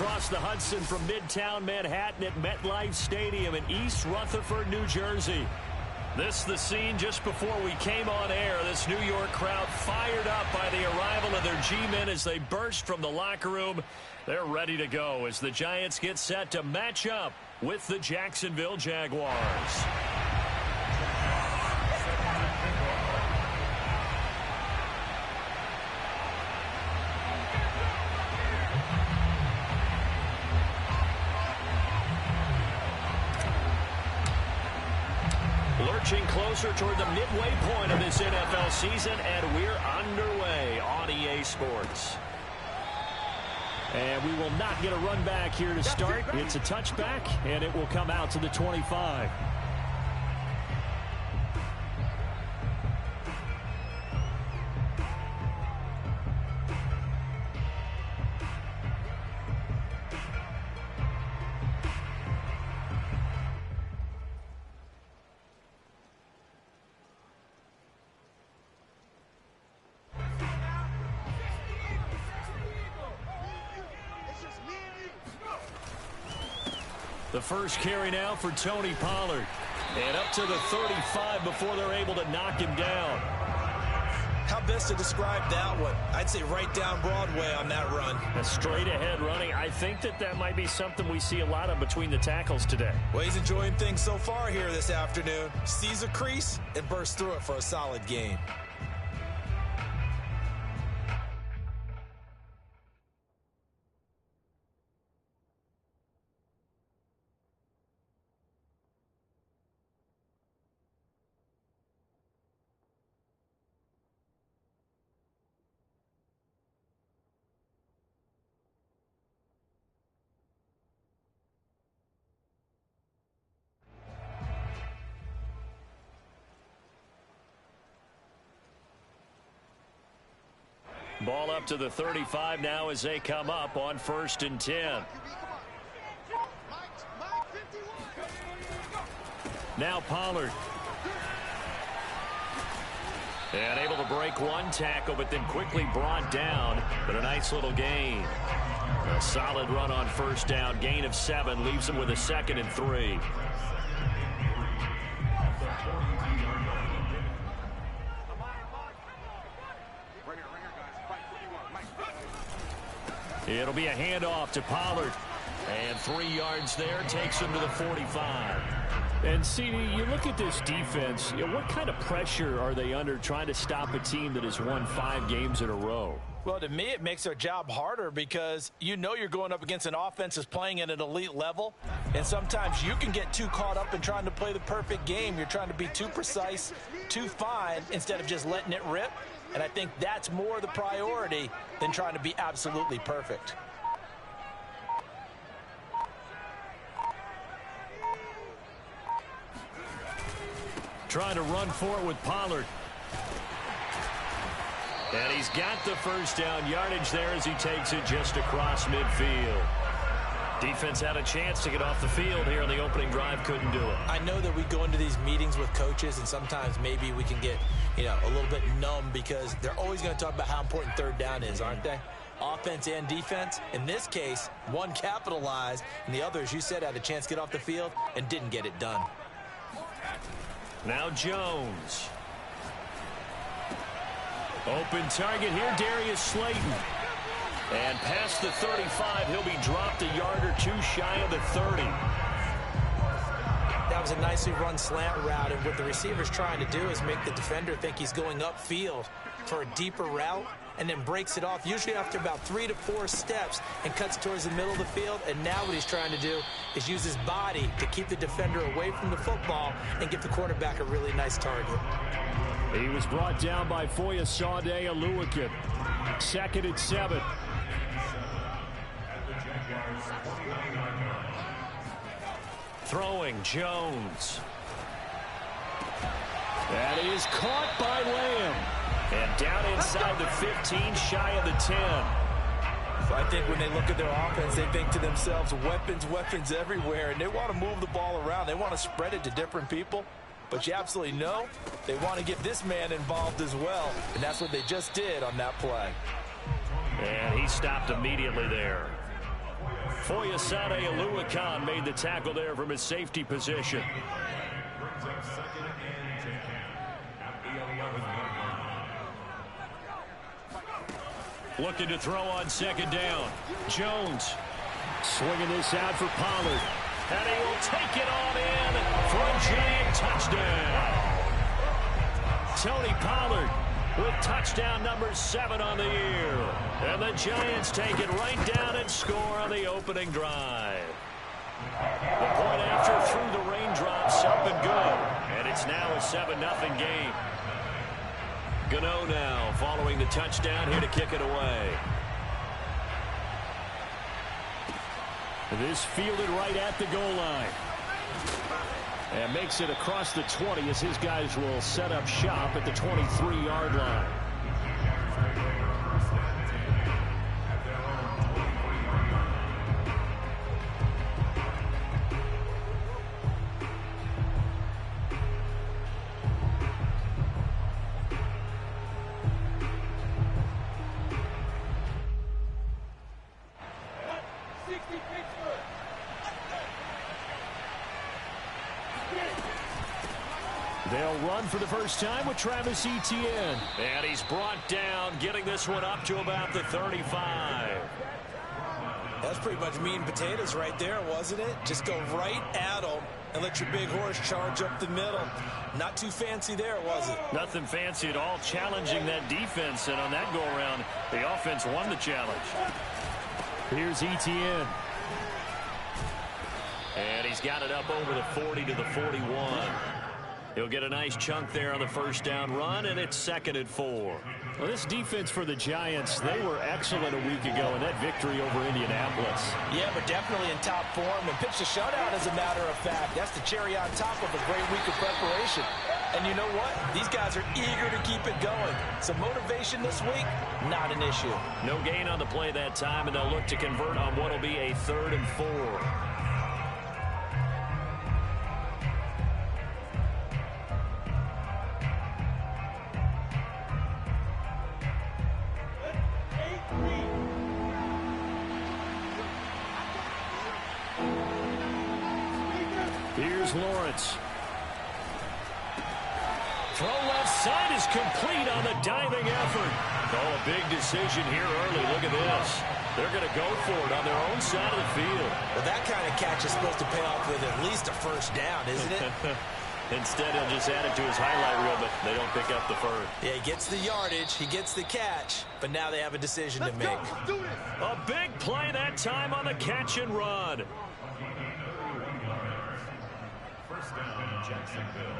across the Hudson from Midtown Manhattan at MetLife Stadium in East Rutherford, New Jersey. This is the scene just before we came on air. This New York crowd fired up by the arrival of their G-men as they burst from the locker room. They're ready to go as the Giants get set to match up with the Jacksonville Jaguars. Lurching closer toward the midway point of this NFL season, and we're underway on EA Sports. And we will not get a run back here to start. It's a touchback, and it will come out to the 25. The first carry now for Tony Pollard. And up to the 35 before they're able to knock him down. How best to describe that one? I'd say right down Broadway on that run. A straight ahead running. I think that might be something we see a lot of between the tackles today. Well, he's enjoying things so far here this afternoon. Sees a crease and bursts through it for a solid gain. Ball up to the 35 now as they come up on 1st and 10. Now Pollard. And able to break one tackle, but then quickly brought down. But a nice little gain. A solid run on 1st down. Gain of 7 leaves him with a 2nd and 3. It'll be a handoff to Pollard. And 3 yards there takes him to the 45. And, CD, you look at this defense, what kind of pressure are they under trying to stop a team that has won 5 games in a row? Well, to me, it makes their job harder because you know you're going up against an offense that's playing at an elite level. And sometimes you can get too caught up in trying to play the perfect game. You're trying to be too precise, too fine, instead of just letting it rip. And I think that's more the priority than trying to be absolutely perfect. Trying to run for it with Pollard. And he's got the 1st down yardage there as he takes it just across midfield. Defense had a chance to get off the field here in the opening drive, couldn't do it. I know that we go into these meetings with coaches, and sometimes maybe we can get, a little bit numb because they're always going to talk about how important 3rd down is, aren't they? Offense and defense. In this case, one capitalized, and the other, as you said, had a chance to get off the field and didn't get it done. Now Jones. Open target here, Darius Slayton. And past the 35, he'll be dropped a yard or 2 shy of the 30. That was a nicely run slant route, and what the receiver's trying to do is make the defender think he's going upfield for a deeper route, and then breaks it off, usually after about 3 to 4 steps, and cuts towards the middle of the field. And now what he's trying to do is use his body to keep the defender away from the football and give the quarterback a really nice target. He was brought down by Foyesade Oluwakin. 2nd and 7. Throwing Jones. That is caught by Lamb. And down inside the 15, shy of the 10. So I think when they look at their offense, they think to themselves, weapons everywhere, and they want to move the ball around. They want to spread it to different people. But you absolutely know they want to get this man involved as well, and that's what they just did on that play. And he stopped immediately there. Foyesade Oluwakan made the tackle there from his safety position. Looking to throw on second down. Jones swinging this out for Pollard. And he will take it on in for a giant touchdown. Tony Pollard with touchdown number 7 on the year. And the Giants take it right down and score on the opening drive. The point after through the raindrops up and good. And it's now a 7-0 game. Gano now following the touchdown here to kick it away. This fielded right at the goal line. And makes it across the 20 as his guys will set up shop at the 23-yard line. They'll run for the first time with Travis Etienne. And he's brought down, getting this one up to about the 35. That's pretty much meat and potatoes right there, wasn't it? Just go right at them and let your big horse charge up the middle. Not too fancy there, was it? Nothing fancy at all, challenging that defense. And on that go-around, the offense won the challenge. Here's Etienne. And he's got it up over the 40 to the 41. He'll get a nice chunk there on the first down run, and it's 2nd and 4. Well, this defense for the Giants, they were excellent a week ago in that victory over Indianapolis. Yeah, but definitely in top form and pitched a shutout, as a matter of fact. That's the cherry on top of a great week of preparation. And you know what? These guys are eager to keep it going. So motivation this week, not an issue. No gain on the play that time, and they'll look to convert on what will be a 3rd and 4. Here's Lawrence. Throw left side is complete on the diving effort. Oh, a big decision here early. Look at this. They're going to go for it on their own side of the field. Well, that kind of catch is supposed to pay off with at least a first down, isn't it? Instead, he'll just add it to his highlight reel, but they don't pick up the first. Yeah, he gets the yardage, he gets the catch, but now they have a decision to make. A big play that time on the catch and run. First down, Jacksonville.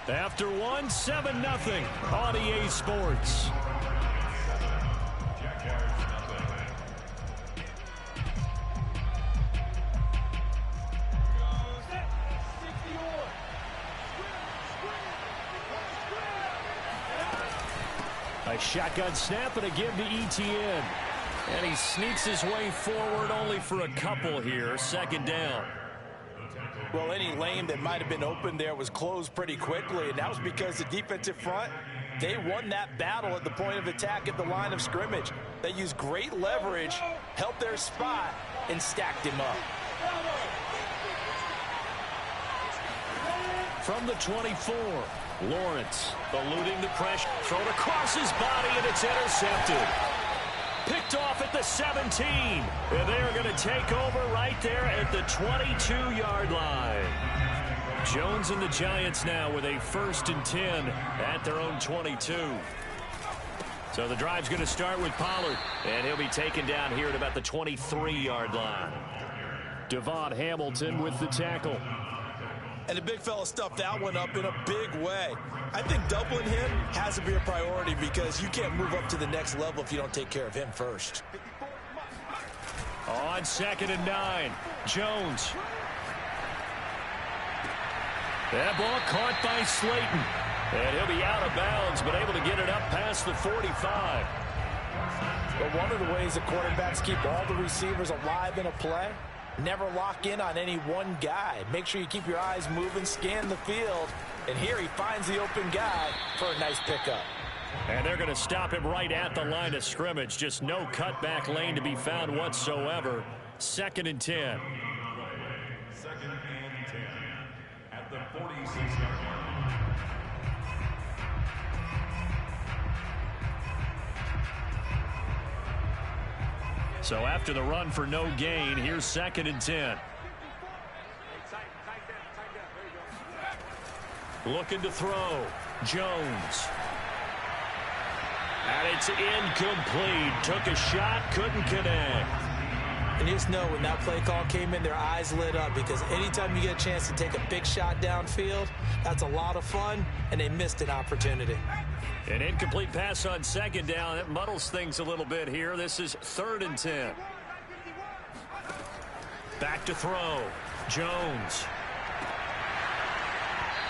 After 1, 7-0 on EA Sports. A shotgun snap and a give to Etienne. And he sneaks his way forward only for a couple here. 2nd down. Well, any lane that might have been open there was closed pretty quickly, and that was because the defensive front, they won that battle at the point of attack at the line of scrimmage. They used great leverage, held their spot, and stacked him up. From the 24, Lawrence eluding the pressure. Thrown across his body, and it's intercepted. Picked off at the 17. And they're going to take over right there at the 22-yard line. Jones and the Giants now with a 1st and 10 at their own 22. So the drive's going to start with Pollard. And he'll be taken down here at about the 23-yard line. Devon Hamilton with the tackle. And the big fella stuffed that one up in a big way. I think doubling him has to be a priority because you can't move up to the next level if you don't take care of him first. On 2nd and 9, Jones. That ball caught by Slayton. And he'll be out of bounds, but able to get it up past the 45. But one of the ways the quarterbacks keep all the receivers alive in a play, never lock in on any one guy. Make sure you keep your eyes moving, scan the field. And here he finds the open guy for a nice pickup. And they're going to stop him right at the line of scrimmage. Just no cutback lane to be found whatsoever. 2nd and 10. 2nd and 10 at the 46-yard line. So after the run for no gain, here's 2nd and 10. Looking to throw. Jones. And it's incomplete. Took a shot, couldn't connect. And you just know when that play call came in, their eyes lit up, because anytime you get a chance to take a big shot downfield, that's a lot of fun, and they missed an opportunity. An incomplete pass on 2nd down. That muddles things a little bit here. This is 3rd and 10. Back to throw. Jones.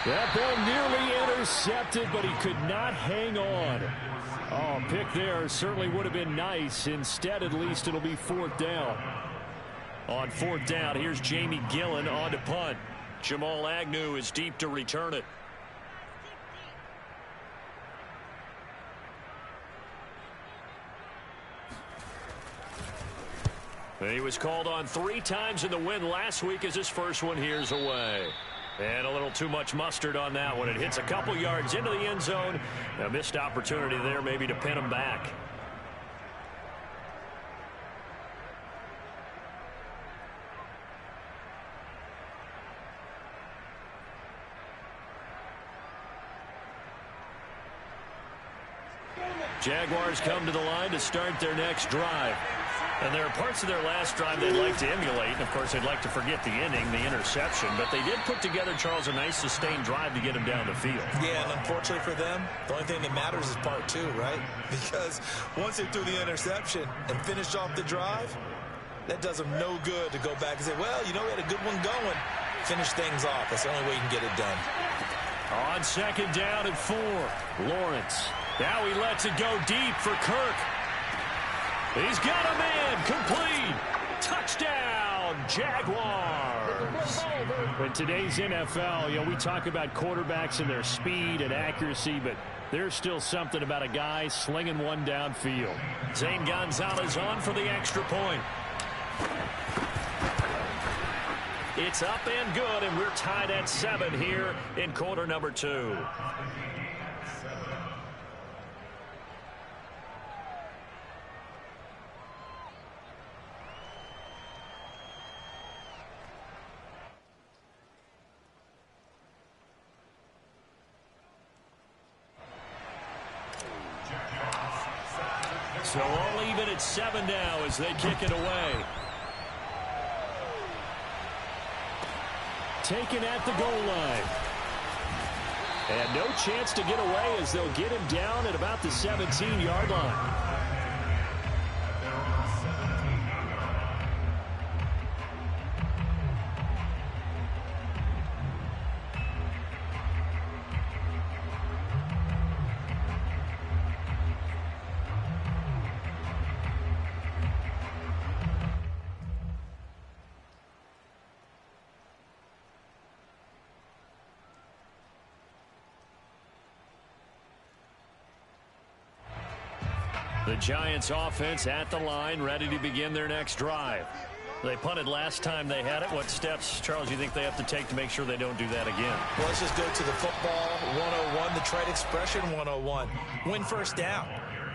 That ball nearly intercepted, but he could not hang on. Oh, pick there certainly would have been nice. Instead, at least it'll be 4th down. On 4th down, here's Jamie Gillen on to punt. Jamal Agnew is deep to return it. He was called on 3 times in the win last week as his first one here's away. And a little too much mustard on that one. It hits a couple yards into the end zone. A missed opportunity there maybe to pin him back. Jaguars come to the line to start their next drive. And there are parts of their last drive they'd like to emulate. And, of course, they'd like to forget the inning, the interception. But they did put together, Charles, a nice sustained drive to get him down the field. Yeah, and unfortunately for them, the only thing that matters is part 2, right? Because once they threw the interception and finished off the drive, that does them no good to go back and say, well, you know, we had a good one going. Finish things off. That's the only way you can get it done. On 2nd down and 4, Lawrence. Now he lets it go deep for Kirk. He's got a man, complete. Touchdown, Jaguars. In today's NFL, you know, we talk about quarterbacks and their speed and accuracy, but there's still something about a guy slinging one downfield. Zane Gonzalez on for the extra point. It's up and good, and we're tied at 7 here in quarter number 2. So all even at 7 now as they kick it away. Taken at the goal line. And no chance to get away as they'll get him down at about the 17-yard line. The Giants offense at the line, ready to begin their next drive. They punted last time they had it. What steps, Charles, you think they have to take to make sure they don't do that again? Well, let's just go to the football 101, the trade expression 101. Win first down.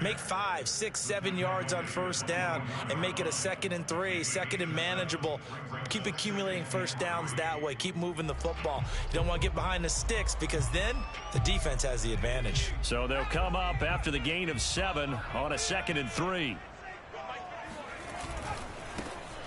Make 5, 6, 7 yards on first down and make it a 2nd and 3, 2nd and manageable. Keep accumulating first downs that way. Keep moving the football. You don't want to get behind the sticks because then the defense has the advantage. So they'll come up after the gain of 7 on a 2nd and 3.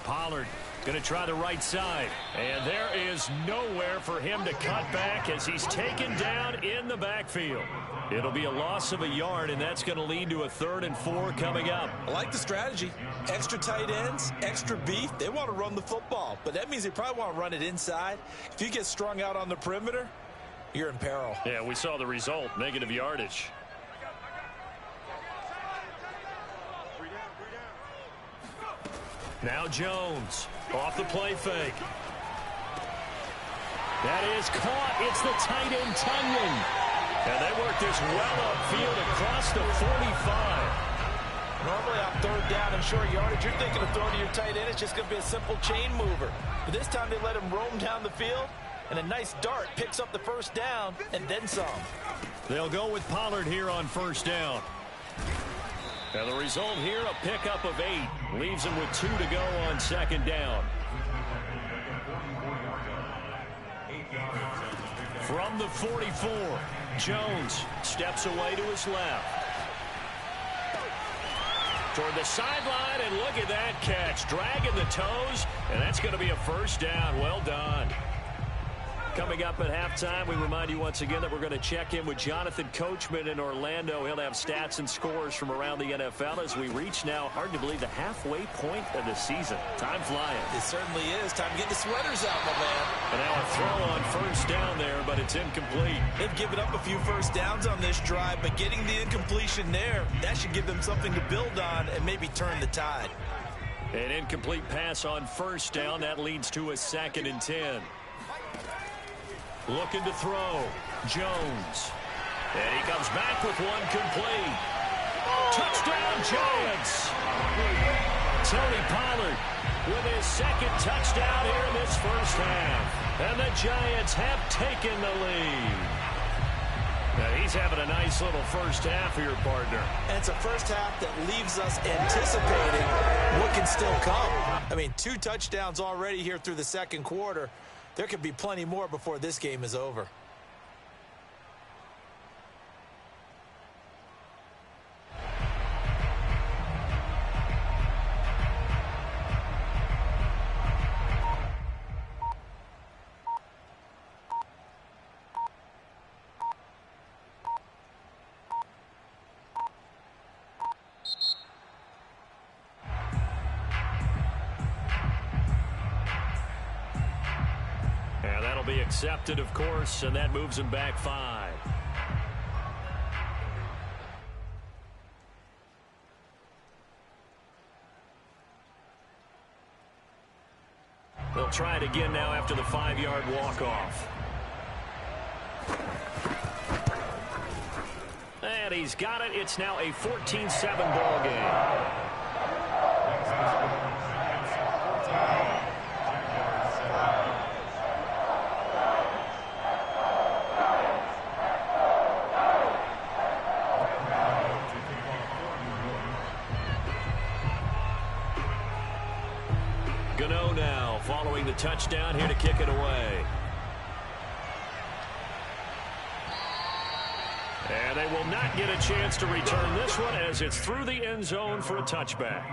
Pollard going to try the right side. And there is nowhere for him to cut back as he's taken down in the backfield. It'll be a loss of a yard, and that's going to lead to a 3rd and 4 coming up. I like the strategy. Extra tight ends, extra beef. They want to run the football, but that means they probably want to run it inside. If you get strung out on the perimeter, you're in peril. Yeah, we saw the result, negative yardage. Now Jones off the play fake. That is caught. It's the tight end, Tunyon. And they work this well upfield across the 45. Normally on third down and short yardage, you're thinking of throwing to your tight end. It's just going to be a simple chain mover. But this time they let him roam down the field, and a nice dart picks up the first down and then some. They'll go with Pollard here on first down. And the result here, a pickup of 8. Leaves him with 2 to go on second down. From the 44, Jones steps away to his left. Toward the sideline, and look at that catch. Dragging the toes, and that's going to be a first down. Well done. Coming up at halftime, we remind you once again that we're going to check in with Jonathan Coachman in Orlando. He'll have stats and scores from around the NFL as we reach now, hard to believe, the halfway point of the season. Time flying. It certainly is. Time to get the sweaters out, my man. And now a throw on first down there, but it's incomplete. They've given up a few first downs on this drive, but getting the incompletion there, that should give them something to build on and maybe turn the tide. An incomplete pass on first down. That leads to a 2nd and 10. Looking to throw. Jones. And he comes back with one complete. Touchdown, Giants. Tony Pollard with his 2nd touchdown here in this first half. And the Giants have taken the lead. Now he's having a nice little first half here, partner. And it's a first half that leaves us anticipating what can still come. I mean, 2 touchdowns already here through the second quarter. There could be plenty more before this game is over. Be accepted, of course, and that moves him back 5. They'll try it again now after the 5-yard walk-off. And he's got it. It's now a 14-7 ball game. Following the touchdown here to kick it away. And they will not get a chance to return this one as it's through the end zone for a touchback.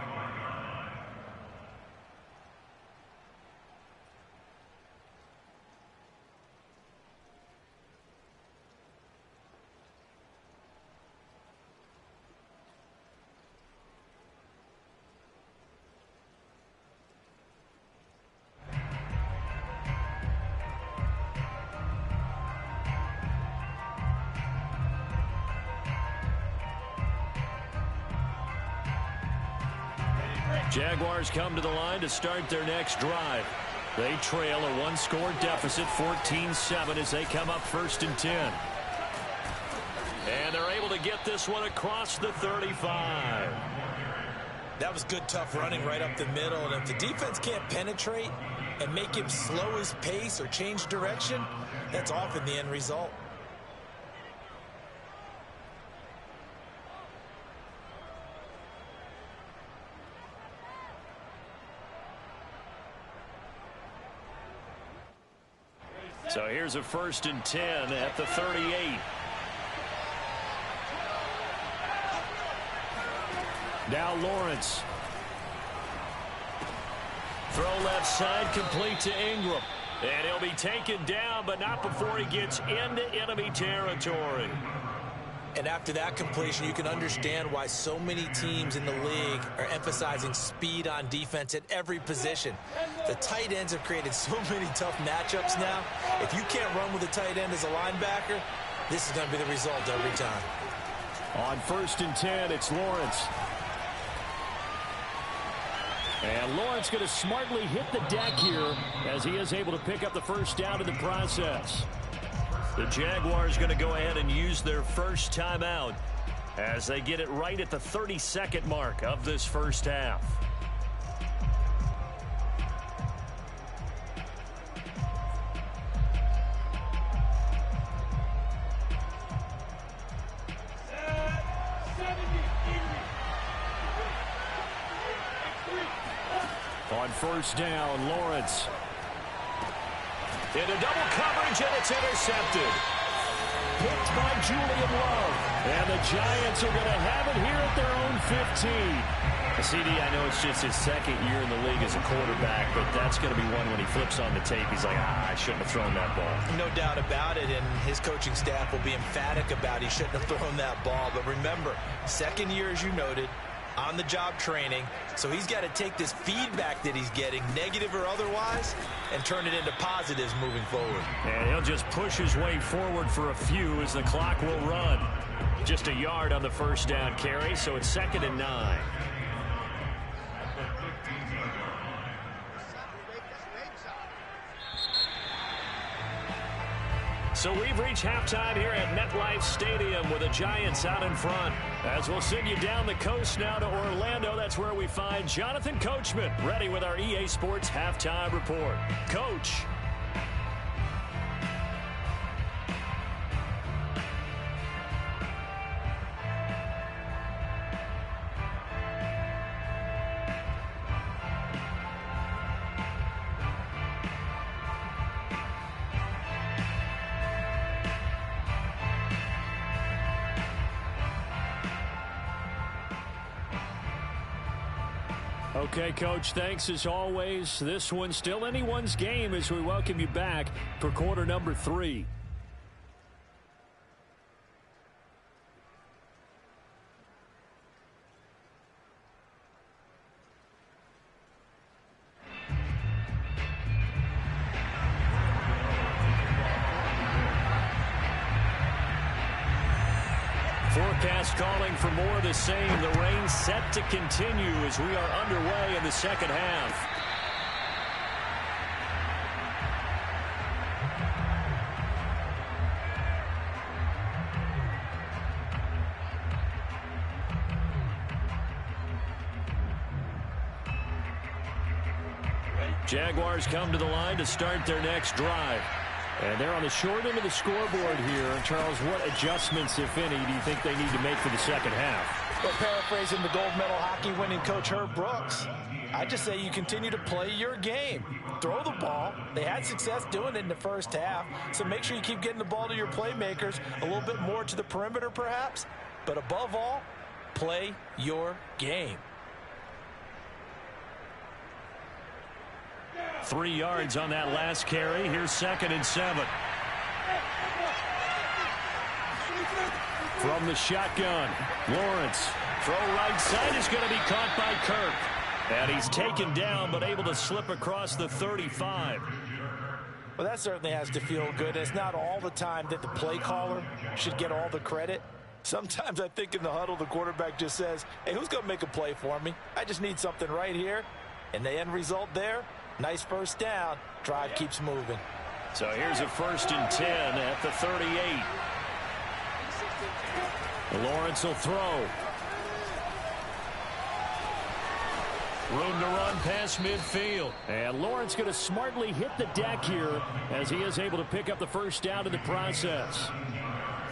Jaguars come to the line to start their next drive. They trail a 1-score deficit, 14-7, as they come up 1st and 10. And they're able to get this one across the 35. That was good, tough running right up the middle. And if the defense can't penetrate and make him slow his pace or change direction, that's often the end result. So here's a 1st and 10 at the 38. Now Lawrence. Throw left side, complete to Ingram. And he'll be taken down, but not before he gets into enemy territory. And after that completion, you can understand why so many teams in the league are emphasizing speed on defense at every position. The tight ends have created so many tough matchups now. If you can't run with a tight end as a linebacker, this is going to be the result every time. On 1st and 10, it's Lawrence. And Lawrence going to smartly hit the deck here as he is able to pick up the first down in the process. The Jaguars going to go ahead and use their first timeout as they get it right at the 30-second mark of this first half. On first down, Lawrence. Into double coverage, and it's intercepted. Picked by Julian Love. And the Giants are going to have it here at their own 15. CD, I know it's just his second year in the league as a quarterback, but that's going to be one when he flips on the tape. He's like, I shouldn't have thrown that ball. No doubt about it, and his coaching staff will be emphatic about he shouldn't have thrown that ball. But remember, second year, as you noted, on-the-job training, so he's got to take this feedback that he's getting, negative or otherwise, and turn it into positives moving forward. And he'll just push his way forward for a few as the clock will run. Just a yard on the first down carry, so it's 2nd and 9. So we've reached halftime here at MetLife Stadium with the Giants out in front. As we'll send you down the coast now to Orlando, that's where we find Jonathan Coachman ready with our EA Sports Halftime Report. Coach. Okay, Coach, thanks as always. This one's still anyone's game as we welcome you back for quarter number 3. Forecast calling for more of the same. The rain set to continue as we are underway in the second half. Jaguars come to the line to start their next drive. And they're on the short end of the scoreboard here. Charles, what adjustments, if any, do you think they need to make for the second half? Well, paraphrasing the gold medal hockey winning coach Herb Brooks, I just say you continue to play your game. Throw the ball. They had success doing it in the first half, so make sure you keep getting the ball to your playmakers, a little bit more to the perimeter perhaps, but above all, play your game. 3 yards on that last carry. Here's 2nd and 7. From the shotgun, Lawrence. Throw right side is going to be caught by Kirk. And he's taken down, but able to slip across the 35. Well, that certainly has to feel good. It's not all the time that the play caller should get all the credit. Sometimes I think in the huddle, the quarterback just says, hey, who's going to make a play for me? I just need something right here. And the end result there, nice first down. Drive keeps moving. So here's a 1st and 10 at the 38. Lawrence will throw. Room to run past midfield. And Lawrence going to smartly hit the deck here as he is able to pick up the first down in the process.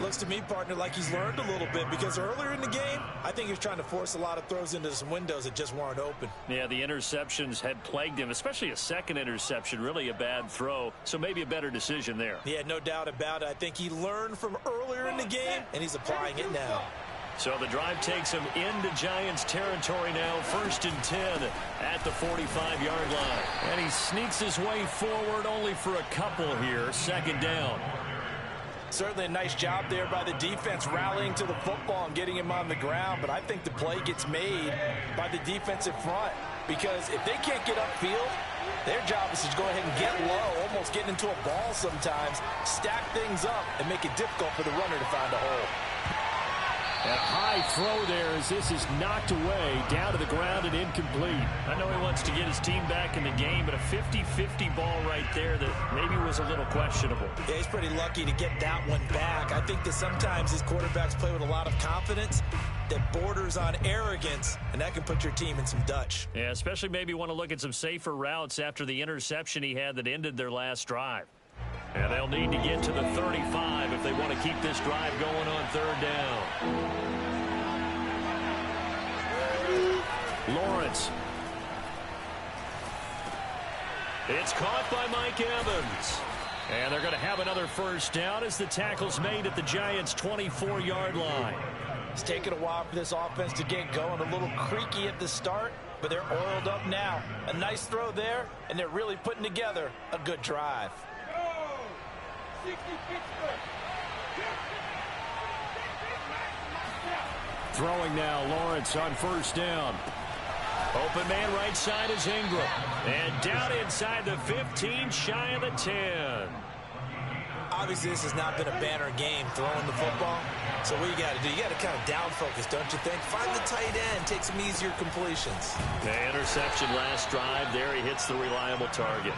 Looks to me, partner, like he's learned a little bit because earlier in the game, I think he was trying to force a lot of throws into some windows that just weren't open. Yeah, the interceptions had plagued him, especially a second interception, really a bad throw. So maybe a better decision there. Yeah, no doubt about it. I think he learned from earlier in the game, and he's applying it now. So the drive takes him into Giants territory now. 1st and 10 at the 45-yard line. And he sneaks his way forward only for a couple here. 2nd down. Certainly a nice job there by the defense rallying to the football and getting him on the ground. But I think the play gets made by the defensive front because if they can't get upfield, their job is to go ahead and get low, almost getting into a ball sometimes, stack things up, and make it difficult for the runner to find a hole. And a high throw there as this is knocked away, down to the ground and incomplete. I know he wants to get his team back in the game, but a 50-50 ball right there that maybe was a little questionable. Yeah, he's pretty lucky to get that one back. I think that sometimes these quarterbacks play with a lot of confidence that borders on arrogance, and that can put your team in some Dutch. Yeah, especially maybe want to look at some safer routes after the interception he had that ended their last drive. And they'll need to get to the 35 if they want to keep this drive going on third down. Lawrence. It's caught by Mike Evans. And they're going to have another first down as the tackle's made at the Giants' 24-yard line. It's taken a while for this offense to get going. A little creaky at the start, but they're oiled up now. A nice throw there, and they're really putting together a good drive. Throwing now, Lawrence on first down. Open man right side is Ingram. And down inside the 15, shy of the 10. Obviously, this has not been a banner game throwing the football. So what you got to do, you got to kind of down focus, don't you think? Find the tight end, take some easier completions. The interception last drive. There he hits the reliable target.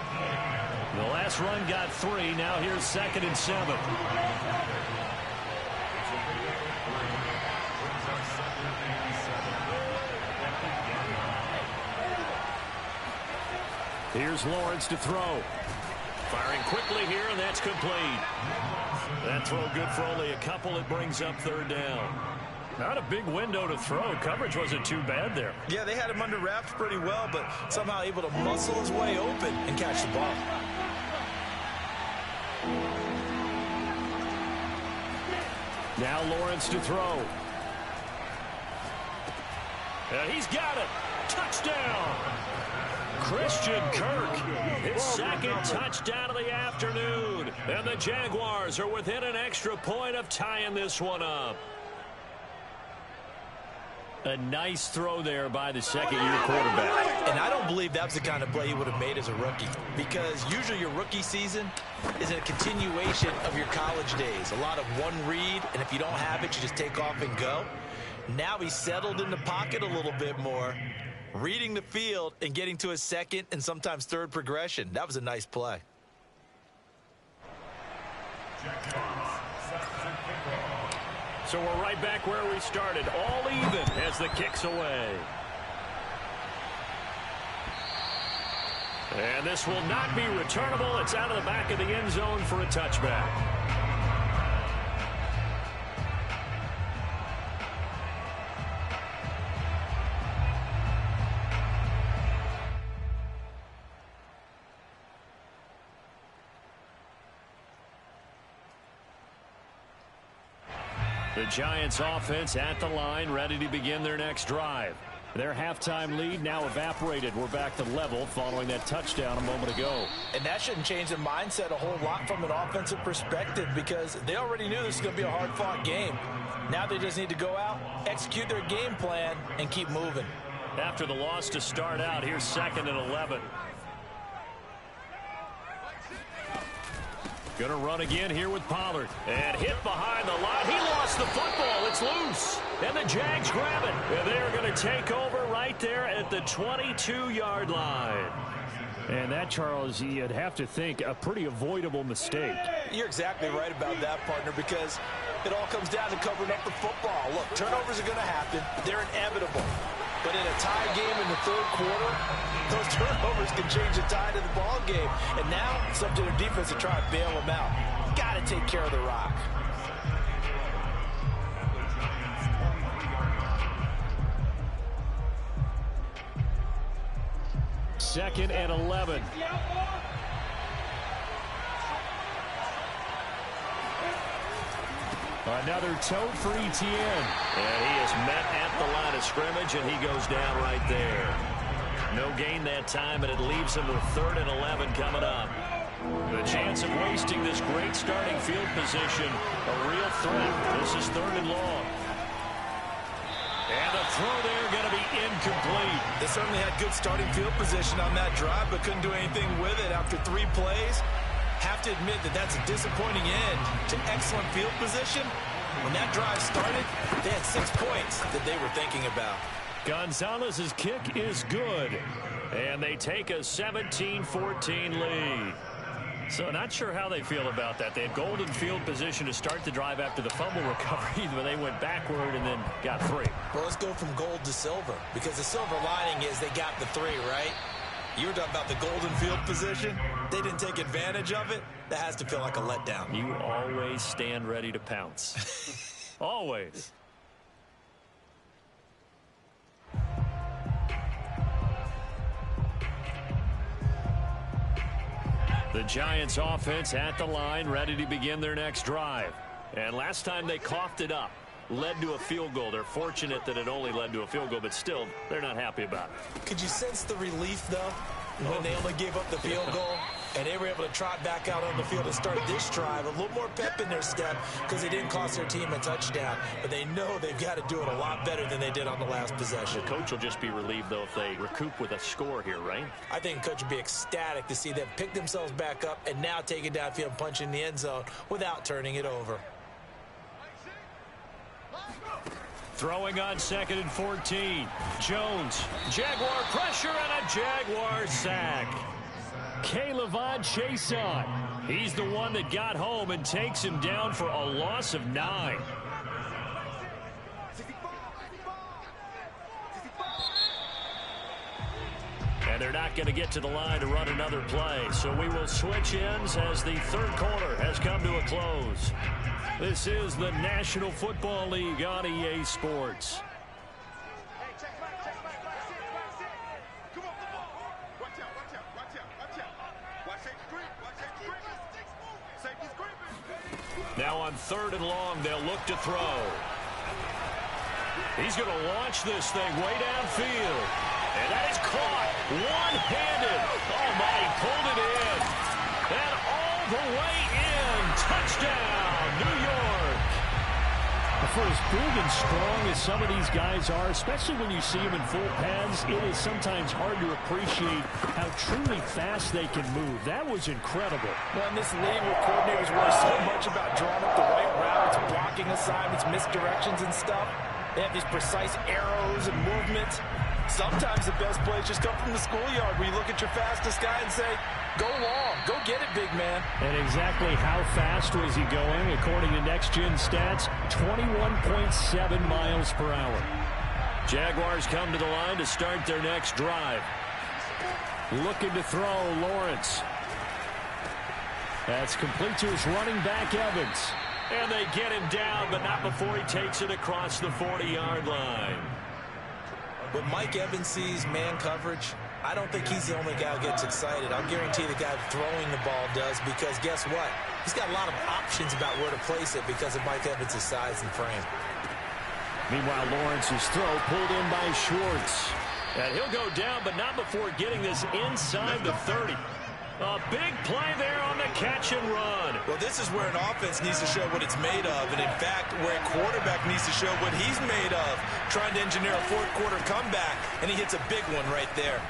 The last run got 3. Now here's 2nd and 7. Here's Lawrence to throw. Firing quickly here, and that's complete. That throw good for only a couple. It brings up third down. Not a big window to throw. Coverage wasn't too bad there. Yeah, they had him under wraps pretty well, but somehow able to muscle his way open and catch the ball. Now Lawrence to throw. And he's got it. Touchdown. Christian Kirk, his 2nd touchdown of the afternoon. And the Jaguars are within an extra point of tying this one up. A nice throw there by the 2nd-year quarterback. And I don't believe that's the kind of play he would have made as a rookie, because usually your rookie season is a continuation of your college days. A lot of one read, and if you don't have it, you just take off and go. Now he's settled in the pocket a little bit more, reading the field and getting to his 2nd and sometimes 3rd progression. That was a nice play. So we're right back where we started, all even as the kick's away. And this will not be returnable. It's out of the back of the end zone for a touchback. The Giants offense at the line, ready to begin their next drive. Their halftime lead now evaporated. We're back to level following that touchdown a moment ago. And that shouldn't change their mindset a whole lot from an offensive perspective, because they already knew this was going to be a hard-fought game. Now they just need to go out, execute their game plan, and keep moving. After the loss to start out, here's 2nd and 11. Gonna run again here with Pollard. And hit behind the line. He lost the football. It's loose. And the Jags grab it. And they're going to take over right there at the 22-yard line. And that, Charles, you'd have to think a pretty avoidable mistake. You're exactly right about that, partner, because it all comes down to covering up the football. Look, turnovers are going to happen. They're inevitable. But in a tie game in the 3rd quarter, those turnovers can change the tide of the ball game. And now it's up to their defense to try and bail them out. Got to take care of the rock. Second and 11. Another tote for Etienne. And he is met at the line of scrimmage, and he goes down right there. No gain that time, and it leaves him with 3rd and 11 coming up. The chance of wasting this great starting field position, a real threat. This is 3rd and long. And the throw there going to be incomplete. They certainly had good starting field position on that drive, but couldn't do anything with it after 3 plays. Have to admit that that's a disappointing end to excellent field position, When that drive started, they had 6 points that they were thinking about. Gonzalez's kick is good, and they take a 17-14 lead. So not sure how they feel about that. They had golden field position to start the drive after the fumble recovery, but they went backward and then got 3. Well, let's go from gold to silver, because the silver lining is they got the 3, right? You were talking about the golden field position. They didn't take advantage of it. That has to feel like a letdown. You always stand ready to pounce. Always. The Giants offense at the line, ready to begin their next drive. And last time they coughed it up, led to a field goal. They're fortunate that it only led to a field goal, but still, they're not happy about it. Could you sense the relief, though, when they only gave up the field goal? And they were able to trot back out on the field and start this drive. A little more pep in their step because they didn't cost their team a touchdown. But they know they've got to do it a lot better than they did on the last possession. The coach will just be relieved, though, if they recoup with a score here, right? I think the coach would be ecstatic to see them pick themselves back up and now take it downfield and punch in the end zone without turning it over. Throwing on 2nd and 14. Jones, Jaguar pressure and a Jaguar sack. K'Lavon Chaisson. He's the one that got home and takes him down for a loss of 9. And they're not going to get to the line to run another play. So we will switch ends as the third quarter has come to a close. This is the National Football League on EA Sports. Now on 3rd and long, they'll look to throw. He's going to launch this thing way downfield. And that is caught one-handed. Oh, my, he pulled it in. And all the way in. Touchdown, New York. For as big and strong as some of these guys are, especially when you see them in full pads, it is sometimes hard to appreciate how truly fast they can move. That was incredible. Well, in this league where coordinators worry so much about drawing up the right routes, blocking assignments, misdirections and stuff, they have these precise arrows and movements. Sometimes the best plays just come from the schoolyard where you look at your fastest guy and say, go long, go get it, big man. And exactly how fast was he going? According to Next Gen Stats, 21.7 miles per hour. Jaguars come to the line to start their next drive. Looking to throw, Lawrence. That's complete to his running back, Evans. And they get him down, but not before he takes it across the 40-yard line. When Mike Evans sees man coverage, I don't think he's the only guy who gets excited. I'll guarantee the guy throwing the ball does, because guess what? He's got a lot of options about where to place it because of Mike Evans' size and frame. Meanwhile, Lawrence's throw pulled in by Schwartz. And he'll go down, but not before getting this inside the 30. A big play there on the catch and run. Well, this is where an offense needs to show what it's made of. And, in fact, where a quarterback needs to show what he's made of. Trying to engineer a fourth-quarter comeback, and he hits a big one right there.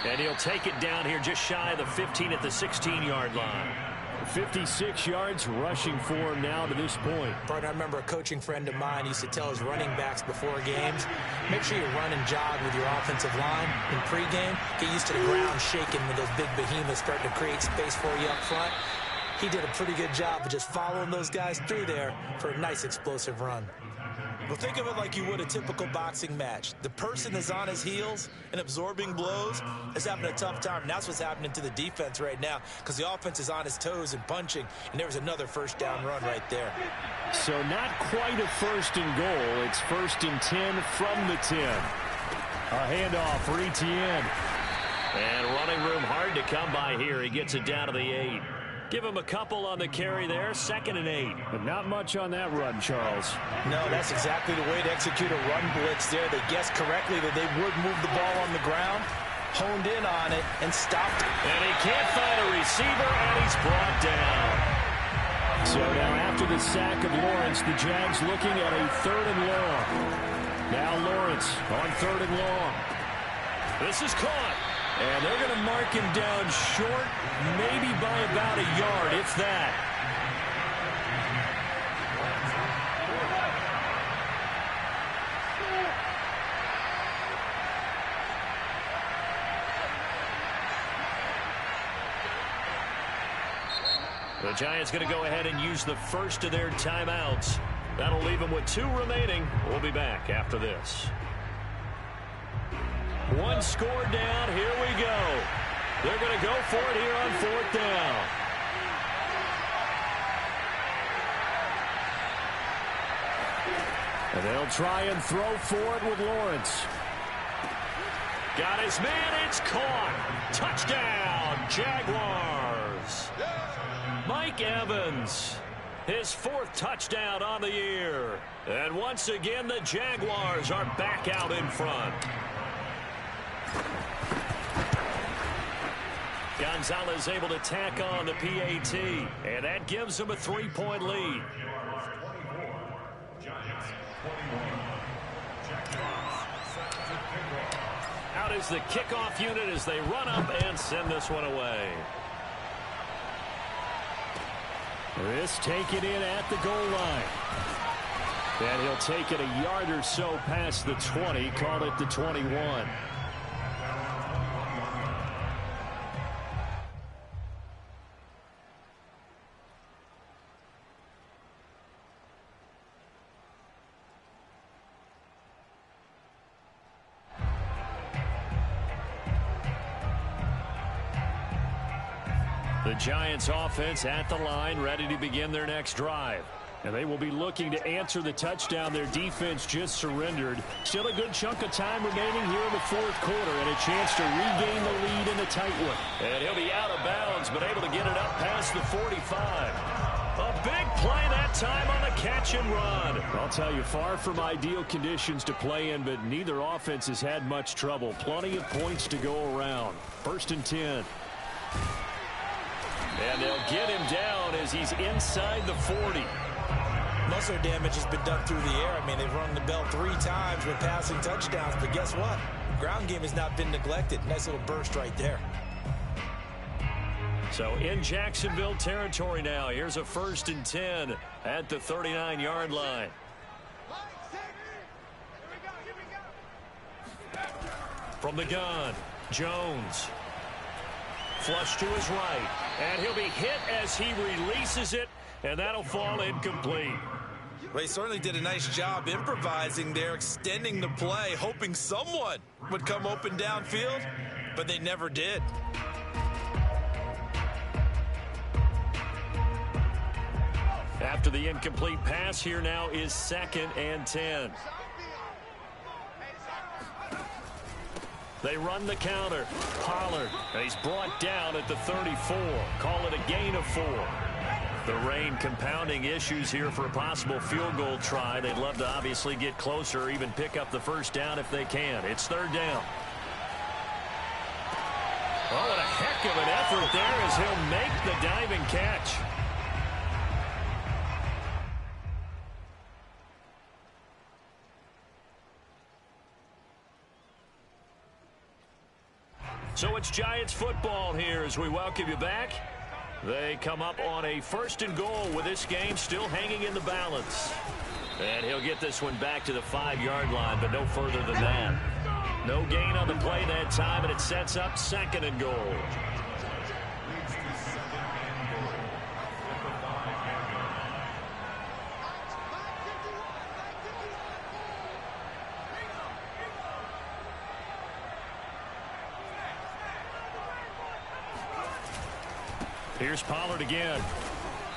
And he'll take it down here just shy of the 15 at the 16-yard line. 56 yards rushing for him now to this point. Partner, I remember a coaching friend of mine used to tell his running backs before games, make sure you run and jog with your offensive line in pregame. Get used to the ground shaking when those big behemoths start to create space for you up front. He did a pretty good job of just following those guys through there for a nice explosive run. Well, think of it like you would a typical boxing match. The person is on his heels and absorbing blows is having a tough time. And that's what's happening to the defense right now, because the offense is on his toes and punching, and there was another first down run right there. So not quite a 1st and goal. It's 1st and 10 from the 10. A handoff for Etienne. And running room hard to come by here. He gets it down to the 8. Give him a couple on the carry there. 2nd and 8. But not much on that run, Charles. No, that's exactly the way to execute a run blitz there. They guessed correctly that they would move the ball on the ground, honed in on it, and stopped it. And he can't find a receiver, and he's brought down. So now after the sack of Lawrence, the Jags looking at a 3rd and long. Now Lawrence on 3rd and long. This is caught. And they're going to mark him down short, maybe by about a yard, if that. The Giants going to go ahead and use the first of their timeouts. That'll leave them with 2 remaining. We'll be back after this. 1 score down. Here we go. They're going to go for it here on 4th down. And they'll try and throw for it with Lawrence. Got his man. It's caught. Touchdown, Jaguars. Mike Evans, his 4th touchdown on the year. And once again, the Jaguars are back out in front. Gonzalez able to tack on the PAT, and that gives them a 3-point lead. Out is the kickoff unit as they run up and send this one away. This taken in at the goal line. And he'll take it a yard or so past the 20, call it the 21. The Giants offense at the line, ready to begin their next drive. And they will be looking to answer the touchdown their defense just surrendered. Still a good chunk of time remaining here in the 4th quarter and a chance to regain the lead in a tight one. And he'll be out of bounds, but able to get it up past the 45. A big play that time on the catch and run. I'll tell you, far from ideal conditions to play in, but neither offense has had much trouble. Plenty of points to go around. 1st and 10. And they'll get him down as he's inside the 40. Most of their damage has been done through the air. I mean, they've rung the bell 3 times with passing touchdowns, but guess what? Ground game has not been neglected. Nice little burst right there. So in Jacksonville territory now. Here's a 1st and 10 at the 39-yard line. From the gun, Jones. Flush to his right. And he'll be hit as he releases it, and that'll fall incomplete. Well, he certainly did a nice job improvising there, extending the play, hoping someone would come open downfield, but they never did. After the incomplete pass, here now is 2nd and 10. They run the counter. Pollard, and he's brought down at the 34. Call it a gain of 4. The rain compounding issues here for a possible field goal try. They'd love to obviously get closer or even pick up the 1st down if they can. It's 3rd down. Oh, what a heck of an effort there as he'll make the diving catch. So it's Giants football here as we welcome you back. They come up on a 1st and goal with this game still hanging in the balance. And he'll get this one back to the 5-yard line, but no further than that. No gain on the play that time, and it sets up 2nd and goal. Here's Pollard again.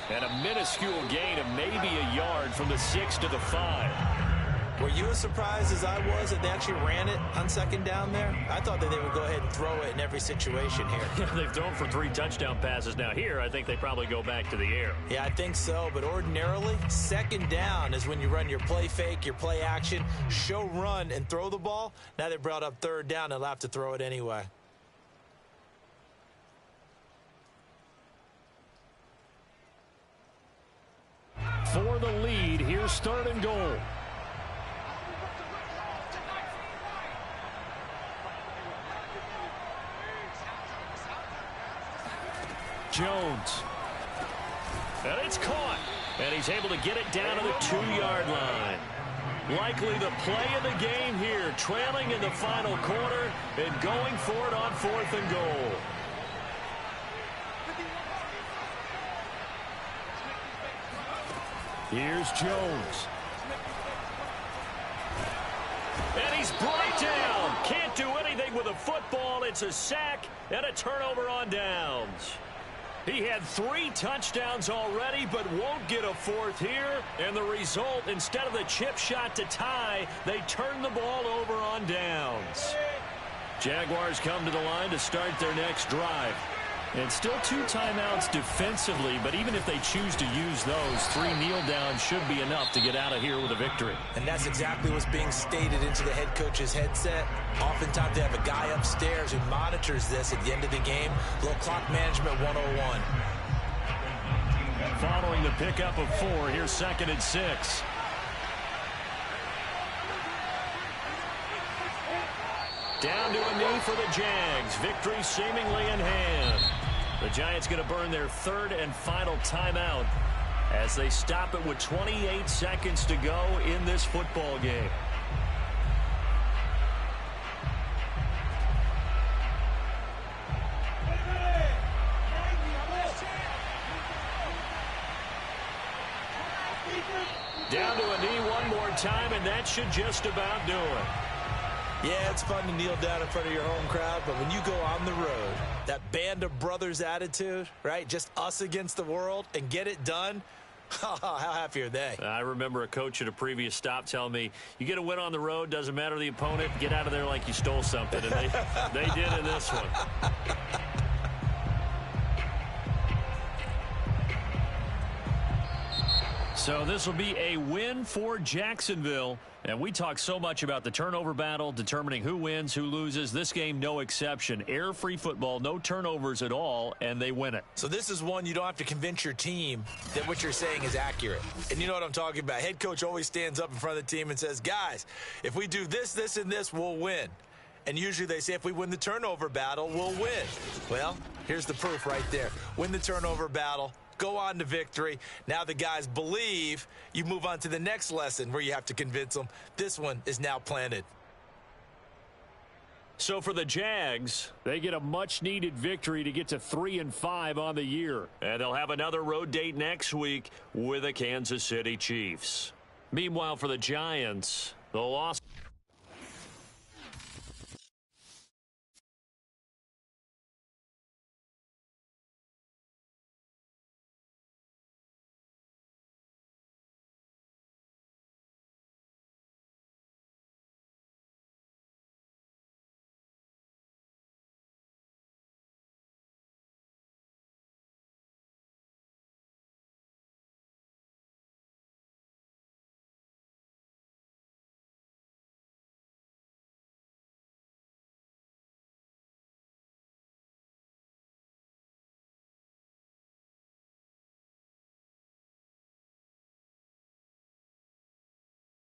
And a minuscule gain of maybe a yard from the 6 to the 5. Were you as surprised as I was that they actually ran it on 2nd down there? I thought that they would go ahead and throw it in every situation here. Yeah, they've thrown for 3 touchdown passes. Now here, I think they probably go back to the air. Yeah, I think so. But ordinarily, 2nd down is when you run your play fake, your play action, show run, and throw the ball. Now they brought up 3rd down. They'll have to throw it anyway. For the lead, here's 3rd and goal. Jones. And it's caught. And he's able to get it down to the 2-yard line. Likely the play of the game here, trailing in the final quarter and going for it on 4th and goal. Here's Jones. And he's brought down. Can't do anything with a football. It's a sack and a turnover on downs. He had 3 touchdowns already, but won't get a 4th here. And the result, instead of the chip shot to tie, they turn the ball over on downs. Jaguars come to the line to start their next drive. And still 2 timeouts defensively, but even if they choose to use those, 3 kneel downs should be enough to get out of here with a victory. And that's exactly what's being stated into the head coach's headset. Oftentimes they have a guy upstairs who monitors this at the end of the game. Little clock management 101. Following the pickup of 4, here's 2nd and 6. Down to a knee for the Jags. Victory seemingly in hand. The Giants going to burn their 3rd and final timeout as they stop it with 28 seconds to go in this football game. Down to a knee one more time, and that should just about do it. Yeah, it's fun to kneel down in front of your home crowd, but when you go on the road, that band of brothers attitude, right? Just us against the world and get it done. How happy are they? I remember a coach at a previous stop telling me, you get a win on the road, doesn't matter the opponent, get out of there like you stole something. And they did in this one. So this will be a win for Jacksonville. And we talk so much about the turnover battle, determining who wins, who loses. This game, no exception. Air-free football, no turnovers at all, and they win it. So this is one you don't have to convince your team that what you're saying is accurate. And you know what I'm talking about. Head coach always stands up in front of the team and says, guys, if we do this, this, and this, we'll win. And usually they say if we win the turnover battle, we'll win. Well, here's the proof right there. Win the turnover battle. Go on to victory. Now the guys believe. You move on to the next lesson where you have to convince them. This one is now planted. So for the Jags, they get a much-needed victory to get to 3-5 on the year. And they'll have another road date next week with the Kansas City Chiefs. Meanwhile, for the Giants, the loss.